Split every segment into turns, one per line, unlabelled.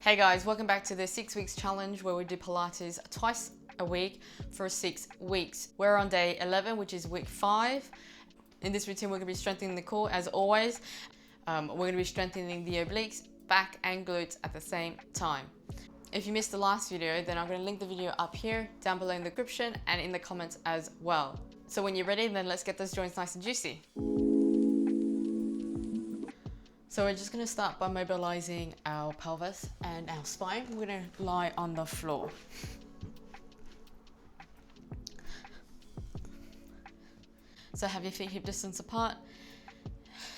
Hey guys, welcome back to the 6 weeks challenge where we do Pilates twice a week for 6 weeks. We're on day 11, which is week 5. In this routine, we're going to be strengthening the core as always. We're going to be strengthening the obliques, back and glutes at the same time. If you missed the last video, then I'm going to link the video up here, down below in the description and in the comments as well. So when you're ready, then let's get those joints nice and juicy. So we're just going to start by mobilizing our pelvis and our spine. We're going to lie on the floor. So have your feet hip distance apart,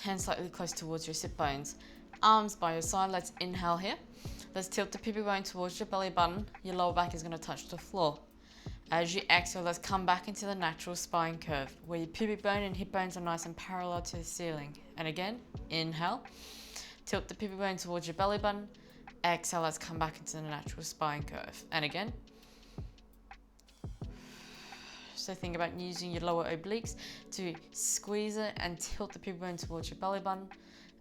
hands slightly close towards your sit bones. Arms by your side, let's inhale here. Let's tilt the pubic bone towards your belly button. Your lower back is going to touch the floor. As you exhale, let's come back into the natural spine curve, where your pubic bone and hip bones are nice and parallel to the ceiling. And again, inhale, tilt the pubic bone towards your belly button. Exhale, let's come back into the natural spine curve. And again. So think about using your lower obliques to squeeze it and tilt the pubic bone towards your belly button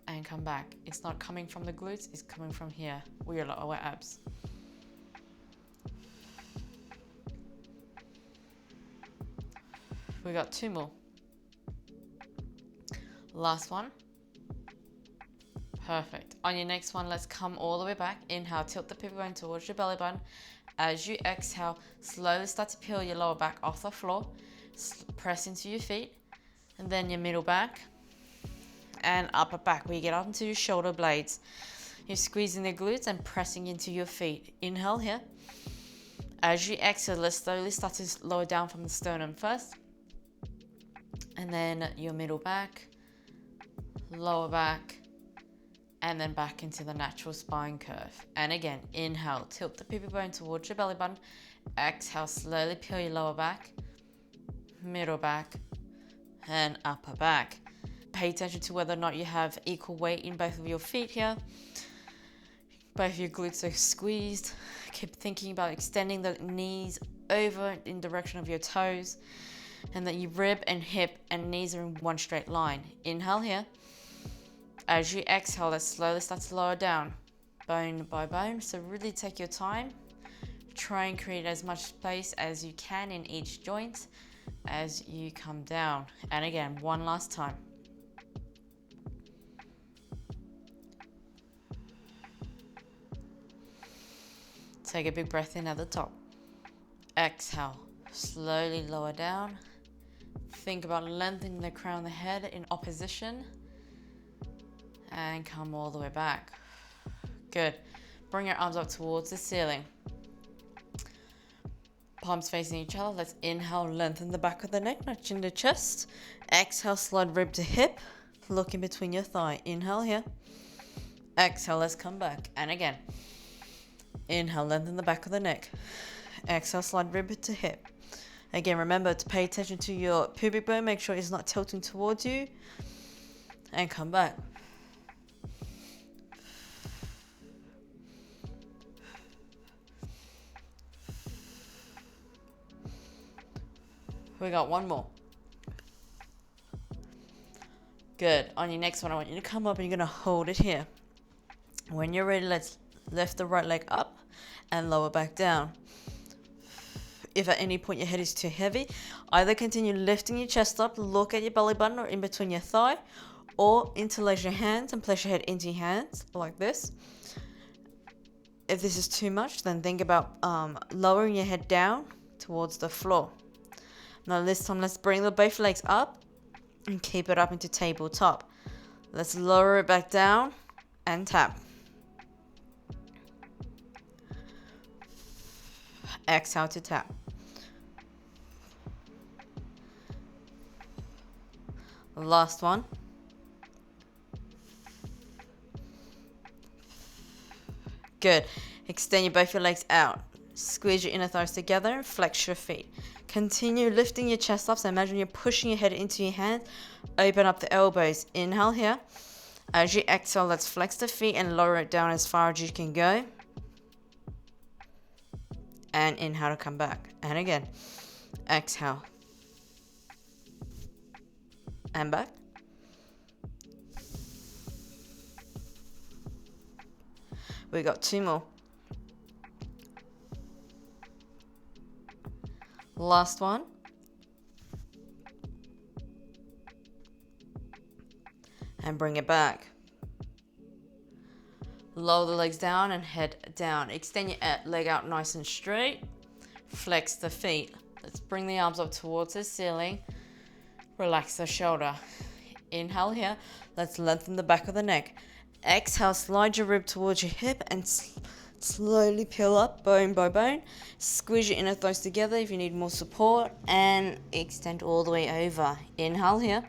and come back. It's not coming from the glutes, it's coming from here, with your lower abs. We got 2 more. Last one. Perfect. On your next one, let's come all the way back. Inhale, tilt the pubic bone towards your belly button. As you exhale, slowly start to peel your lower back off the floor. Press into your feet, and then your middle back and upper back, where you get up into your shoulder blades. You're squeezing the glutes and pressing into your feet. Inhale here. As you exhale, let's slowly start to lower down from the sternum first. And then your middle back, lower back, and then back into the natural spine curve. And again, inhale, tilt the pubic bone towards your belly button. Exhale, slowly peel your lower back, middle back, and upper back. Pay attention to whether or not you have equal weight in both of your feet here. Both your glutes are squeezed. Keep thinking about extending the knees over in direction of your toes, and that your rib and hip and knees are in one straight line. Inhale here. As you exhale, let's slowly start to lower down, bone by bone. So really take your time. Try and create as much space as you can in each joint as you come down. And again, one last time. Take a big breath in at the top. Exhale, slowly lower down. Think about lengthening the crown of the head in opposition. And come all the way back. Good. Bring your arms up towards the ceiling. Palms facing each other. Let's inhale, lengthen the back of the neck, not chin to chest. Exhale, slide rib to hip. Look in between your thigh. Inhale here. Exhale, let's come back. And again. Inhale, lengthen the back of the neck. Exhale, slide rib to hip. Again, remember to pay attention to your pubic bone. Make sure it's not tilting towards you. And come back. We got 1 more. Good. On your next one, I want you to come up and you're going to hold it here. When you're ready, let's lift the right leg up and lower back down. If at any point your head is too heavy, either continue lifting your chest up, look at your belly button or in between your thigh, or interlace your hands and place your head into your hands like this. If this is too much, then think about lowering your head down towards the floor. Now this time, let's bring the both legs up and keep it up into tabletop. Let's lower it back down and tap. Exhale to tap. Last one. Good. Extend both your legs out. Squeeze your inner thighs together and flex your feet. Continue lifting your chest up. So imagine you're pushing your head into your hands. Open up the elbows. Inhale here. As you exhale, let's flex the feet and lower it down as far as you can go. And inhale to come back. And again. Exhale. And back. We got 2 more. Last one. And bring it back. Lower the legs down and head down. Extend your leg out nice and straight. Flex the feet. Let's bring the arms up towards the ceiling. Relax the shoulder. Inhale here. Let's lengthen the back of the neck. Exhale, slide your rib towards your hip and slowly peel up bone by bone. Squeeze your inner thighs together if you need more support and extend all the way over. Inhale here.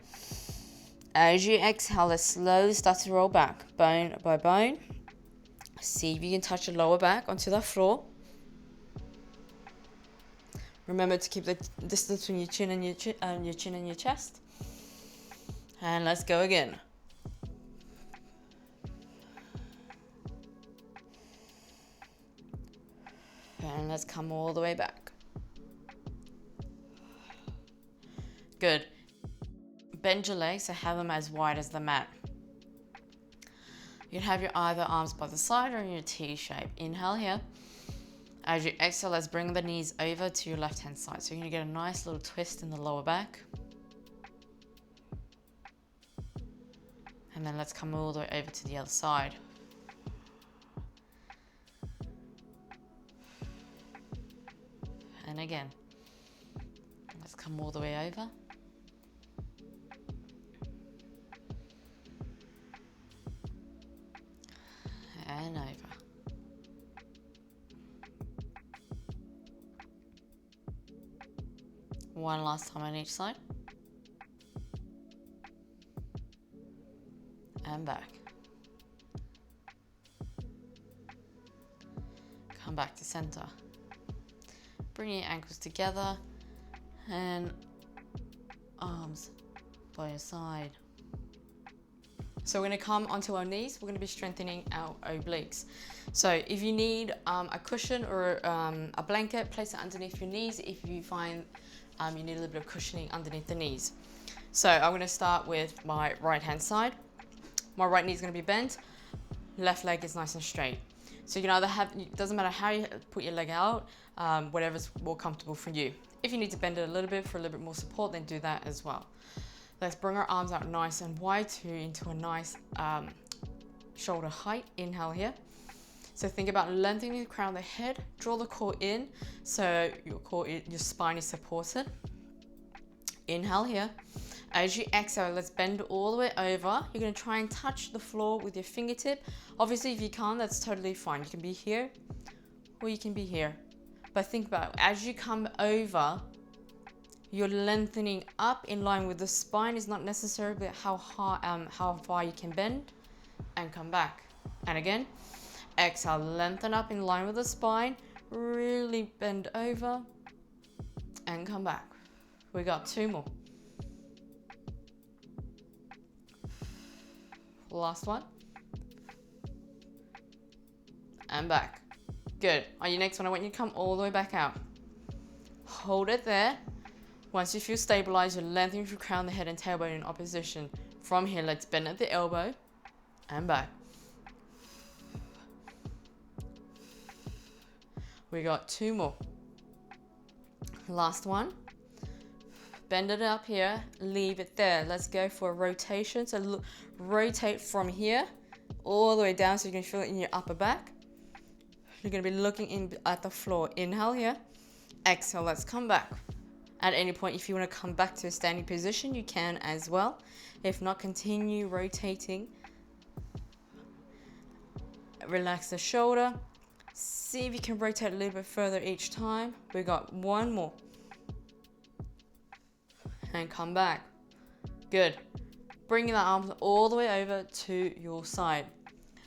As you exhale, let's slowly start to roll back bone by bone. See if you can touch your lower back onto the floor. Remember to keep the distance between your chin and your chest. And let's go again. And let's come all the way back. Good. Bend your legs so have them as wide as the mat. You can have your either arms by the side or in your T shape. Inhale here. As you exhale, let's bring the knees over to your left hand side. So you're going to get a nice little twist in the lower back. And then let's come all the way over to the other side. And again. Let's come all the way over. And over. One last time on each side. And back. Come back to center. Bring your ankles together and arms by your side. So we're going to come onto our knees. We're going to be strengthening our obliques. So if you need a cushion or a blanket, place it underneath your knees if you find you need a little bit of cushioning underneath the knees. So I'm going to start with my right hand side. My right knee is going to be bent. Left leg is nice and straight. So you can either have, it doesn't matter how you put your leg out, whatever's more comfortable for you. If you need to bend it a little bit for a little bit more support, then do that as well. Let's bring our arms out nice and wide into a nice shoulder height. Inhale here. So think about lengthening the crown of the head. Draw the core in so your spine is supported. Inhale here. As you exhale, let's bend all the way over. You're going to try and touch the floor with your fingertip. Obviously, if you can't, that's totally fine. You can be here or you can be here. But think about it. As you come over, you're lengthening up in line with the spine. Is not necessarily how far you can bend and come back. And again, exhale, lengthen up in line with the spine. Really bend over and come back. We got two more. Last one. And back. Good. On your next one, I want you to come all the way back out. Hold it there. Once you feel stabilized, you're lengthening your crown, the head, and tailbone in opposition. From here, let's bend at the elbow and back. We got two more. Last one. Bend it up here, leave it there. Let's go for a rotation. So rotate from here all the way down so you can feel it in your upper back. You're going to be looking in at the floor. Inhale here. Exhale, let's come back. At any point, if you want to come back to a standing position, you can as well. If not, continue rotating. Relax the shoulder. See if you can rotate a little bit further each time. We got one more. And come back. Good. Bringing the arms all the way over to your side.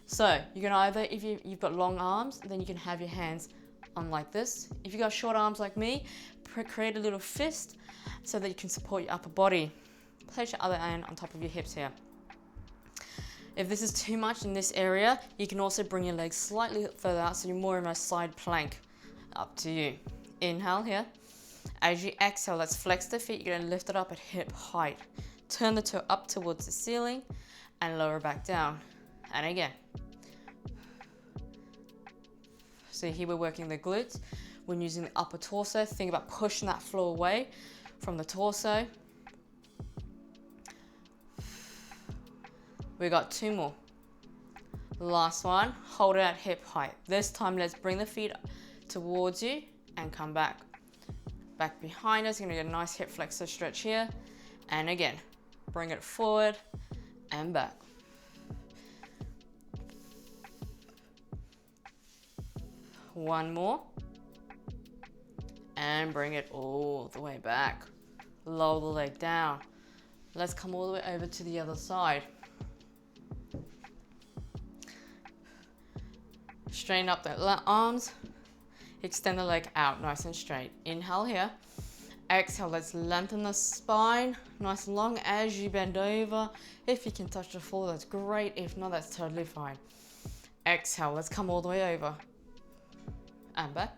So you can either, if you've got long arms, then you can have your hands on like this. If you've got short arms like me, create a little fist so that you can support your upper body. Place your other hand on top of your hips here. If this is too much in this area, you can also bring your legs slightly further out so you're more in a side plank. Up to you. Inhale here. As you exhale, let's flex the feet. You're going to lift it up at hip height. Turn the toe up towards the ceiling and lower back down. And again. So here we're working the glutes. When using the upper torso, think about pushing that floor away from the torso. We got 2 more. Last one, hold it at hip height. This time, let's bring the feet towards you and come back. Back behind us, you're gonna get a nice hip flexor stretch here. And again, bring it forward and back. One more. And bring it all the way back. Lower the leg down. Let's come all the way over to the other side. Straighten up the arms. Extend the leg out nice and straight. Inhale here. Exhale, let's lengthen the spine. Nice and long as you bend over. If you can touch the floor, that's great. If not, that's totally fine. Exhale, let's come all the way over. And back.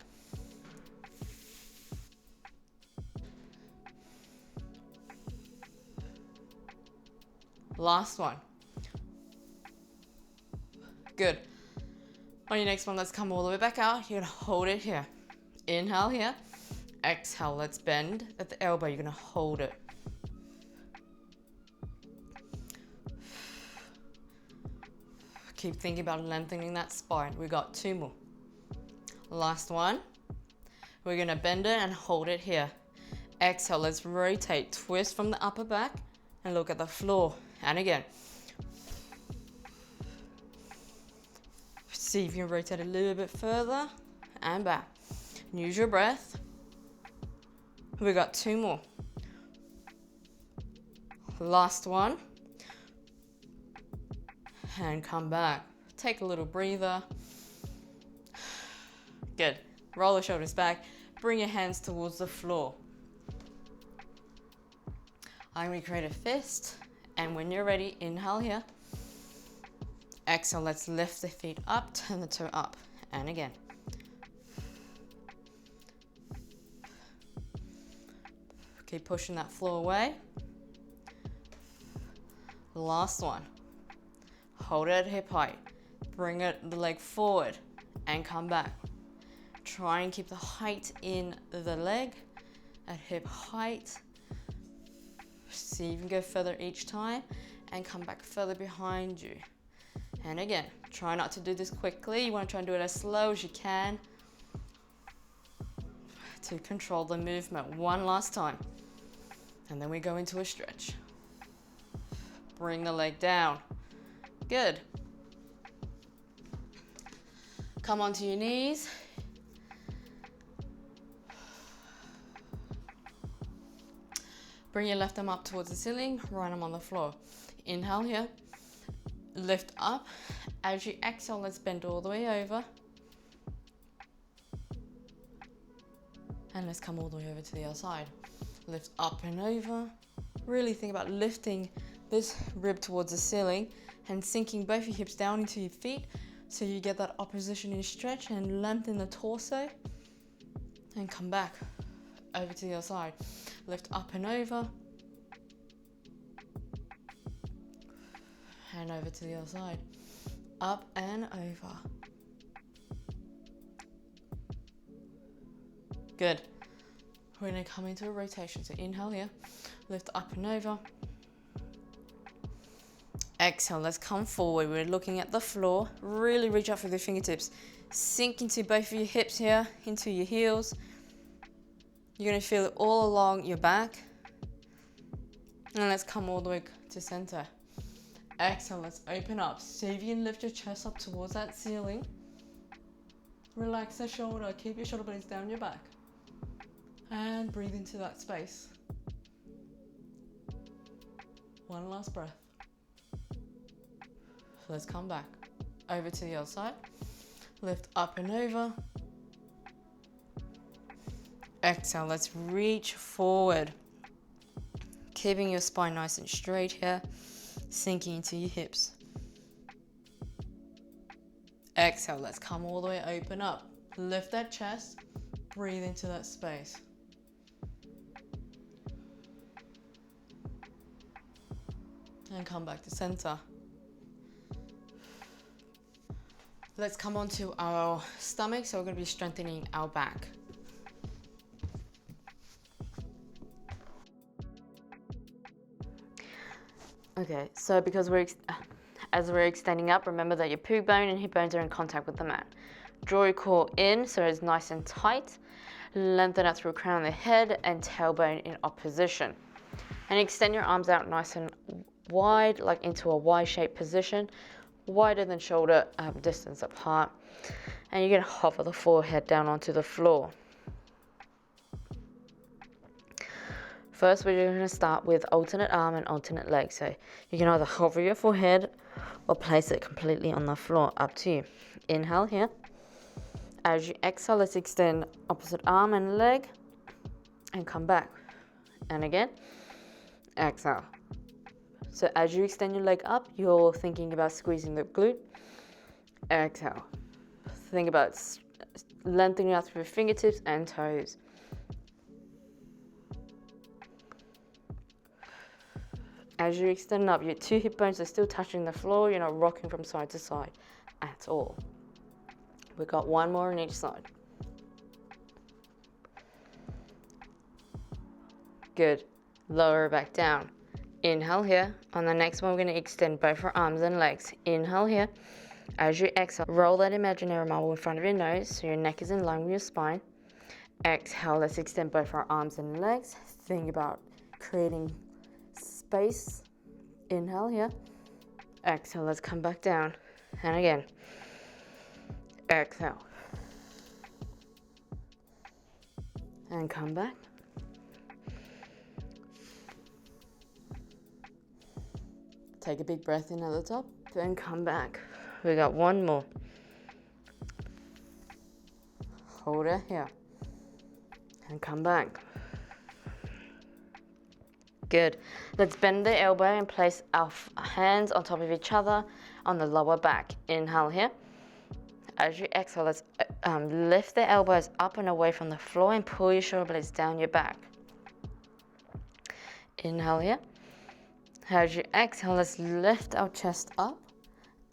Last one. Good. On your next one, let's come all the way back out. You're gonna hold it here. Inhale here. Exhale, let's bend at the elbow. You're gonna hold it. Keep thinking about lengthening that spine. We got 2 more. Last one. We're gonna bend it and hold it here. Exhale, let's rotate. Twist from the upper back and look at the floor. And again. See if you can rotate a little bit further and back. Use your breath. We got 2 more. Last one. And come back. Take a little breather. Good. Roll the shoulders back. Bring your hands towards the floor. I'm going to create a fist. And when you're ready, inhale here. Exhale, let's lift the feet up, turn the toe up, and again. Keep pushing that floor away. Last one. Hold it at hip height. Bring the leg forward and come back. Try and keep the height in the leg at hip height. See if you can go further each time and come back further behind you. And again, try not to do this quickly. You want to try and do it as slow as you can to control the movement. One last time. And then we go into a stretch. Bring the leg down. Good. Come onto your knees. Bring your left arm up towards the ceiling, right arm on the floor. Inhale here. Lift up. As you exhale, let's bend all the way over. And let's come all the way over to the other side. Lift up and over. Really think about lifting this rib towards the ceiling and sinking both your hips down into your feet so you get that opposition in stretch and lengthen the torso. And come back over to the other side. Lift up and over. And over to the other side. Up and over. Good. We're going to come into a rotation. So inhale here. Lift up and over. Exhale. Let's come forward. We're looking at the floor. Really reach out for the fingertips. Sink into both of your hips here, into your heels. You're going to feel it all along your back. And let's come all the way to center. Exhale, let's open up. See if you can lift your chest up towards that ceiling. Relax the shoulder. Keep your shoulder blades down your back. And breathe into that space. One last breath. Let's come back. Over to the other side. Lift up and over. Exhale, let's reach forward. Keeping your spine nice and straight here. Sinking into your hips. Exhale, let's come all the way, open up. Lift that chest, breathe into that space. And come back to center. Let's come onto our stomach, so we're going to be strengthening our back. Okay, so because as we're extending up, remember that your pube bone and hip bones are in contact with the mat. Draw your core in so it's nice and tight. Lengthen out through crown of the head and tailbone in opposition. And extend your arms out nice and wide, like into a Y-shaped position, wider than shoulder distance apart. And you're going to hover the forehead down onto the floor. First, we're going to start with alternate arm and alternate leg. So you can either hover your forehead or place it completely on the floor, up to you. Inhale here. As you exhale, let's extend opposite arm and leg and come back. And again, exhale. So as you extend your leg up, you're thinking about squeezing the glute. Exhale. Think about lengthening out through your fingertips and toes. As you extend up, your two hip bones are still touching the floor. You're not rocking from side to side at all. We've got one more on each side. Good. Lower back down. Inhale here. On the next one, we're going to extend both our arms and legs. Inhale here. As you exhale, roll that imaginary marble in front of your nose so your neck is in line with your spine. Exhale, let's extend both our arms and legs. Think about creating space. Inhale here. Exhale, let's come back down. And again. Exhale. And come back. Take a big breath in at the top, then come back. We got one more. Hold it here. And come back. Good. Let's bend the elbow and place our hands on top of each other on the lower back. Inhale here. As you exhale, let's lift the elbows up and away from the floor and pull your shoulder blades down your back. Inhale here. As you exhale, let's lift our chest up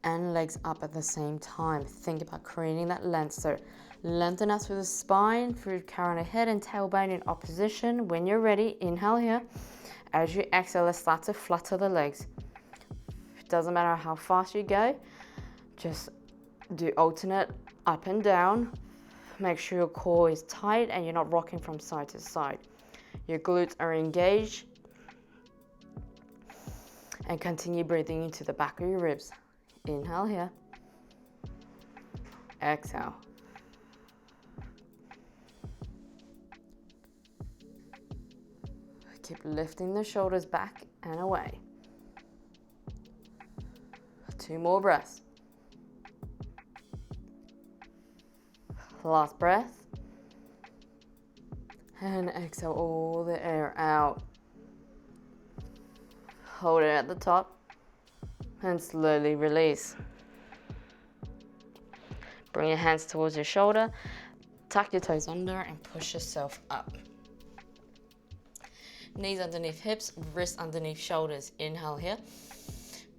and legs up at the same time. Think about creating that length. So lengthen out through the spine, through crown of head and tailbone in opposition. When you're ready, inhale here. As you exhale, let's start to flutter the legs. It doesn't matter how fast you go, just do alternate up and down. Make sure your core is tight and you're not rocking from side to side. Your glutes are engaged. And continue breathing into the back of your ribs. Inhale here. Exhale. Keep lifting the shoulders back and away. 2 more breaths. Last breath. And exhale all the air out. Hold it at the top and slowly release. Bring your hands towards your shoulder, tuck your toes under and push yourself up. Knees underneath hips, wrists underneath shoulders. Inhale here.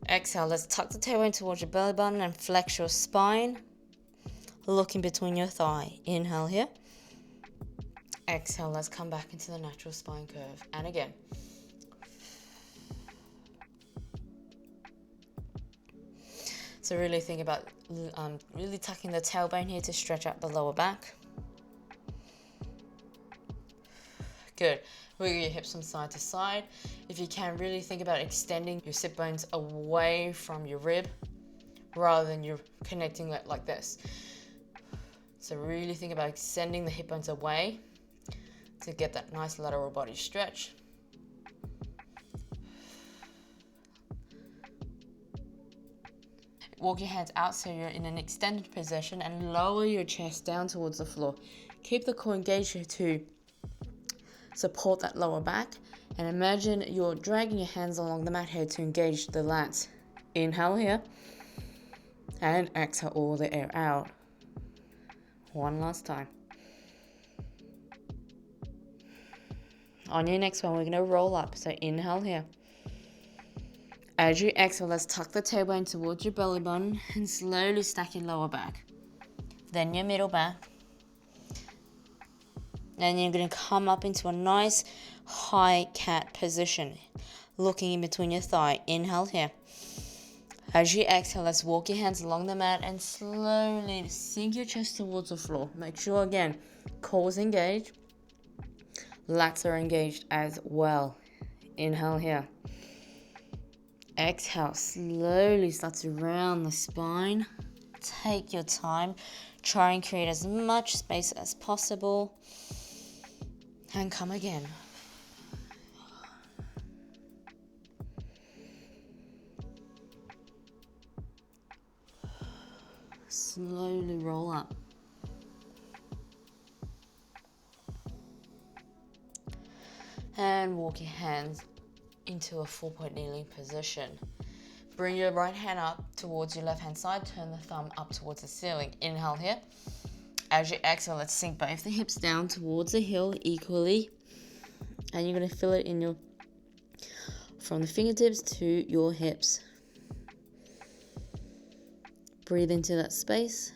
Exhale, let's tuck the tailbone towards your belly button and flex your spine, looking between your thigh. Inhale here. Exhale, let's come back into the natural spine curve. And again. So really think about really tucking the tailbone here to stretch out the lower back. Good. Wiggle your hips from side to side. If you can, really think about extending your sit bones away from your rib rather than you're connecting it like this. So really think about extending the hip bones away to get that nice lateral body stretch. Walk your hands out so you're in an extended position and lower your chest down towards the floor. Keep the core engaged here to support that lower back. And imagine you're dragging your hands along the mat here to engage the lats. Inhale here. And exhale all the air out. One last time. On your next one, we're going to roll up. So inhale here. As you exhale, let's tuck the tailbone towards your belly button and slowly stack your lower back. Then your middle back. And you're going to come up into a nice high cat position. looking in between your thigh. Inhale here. As you exhale, let's walk your hands along the mat and slowly sink your chest towards the floor. Make sure, again, core engaged, lats are engaged as well. Inhale here. Exhale, slowly start to round the spine. Take your time. Try and create as much space as possible. And come again. Slowly roll up. And walk your hands into a 4-point kneeling position. Bring your right hand up towards your left hand side. Turn the thumb up towards the ceiling. Inhale here. As you exhale, let's sink both the hips down towards the heel equally. And you're going to feel it in your, from the fingertips to your hips. Breathe into that space.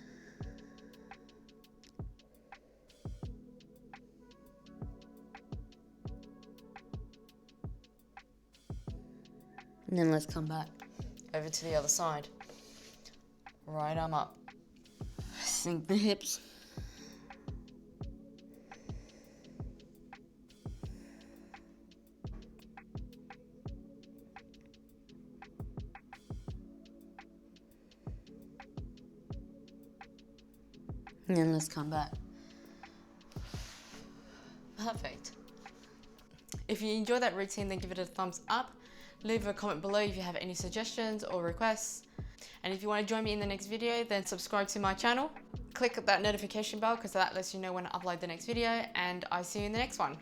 And then let's come back over to the other side. Right arm up. Sink the hips. And then let's come back. Perfect. If you enjoyed that routine, then give it a thumbs up. Leave a comment below if you have any suggestions or requests. And if you want to join me in the next video, then subscribe to my channel. Click that notification bell because that lets you know when I upload the next video. And I'll see you in the next one.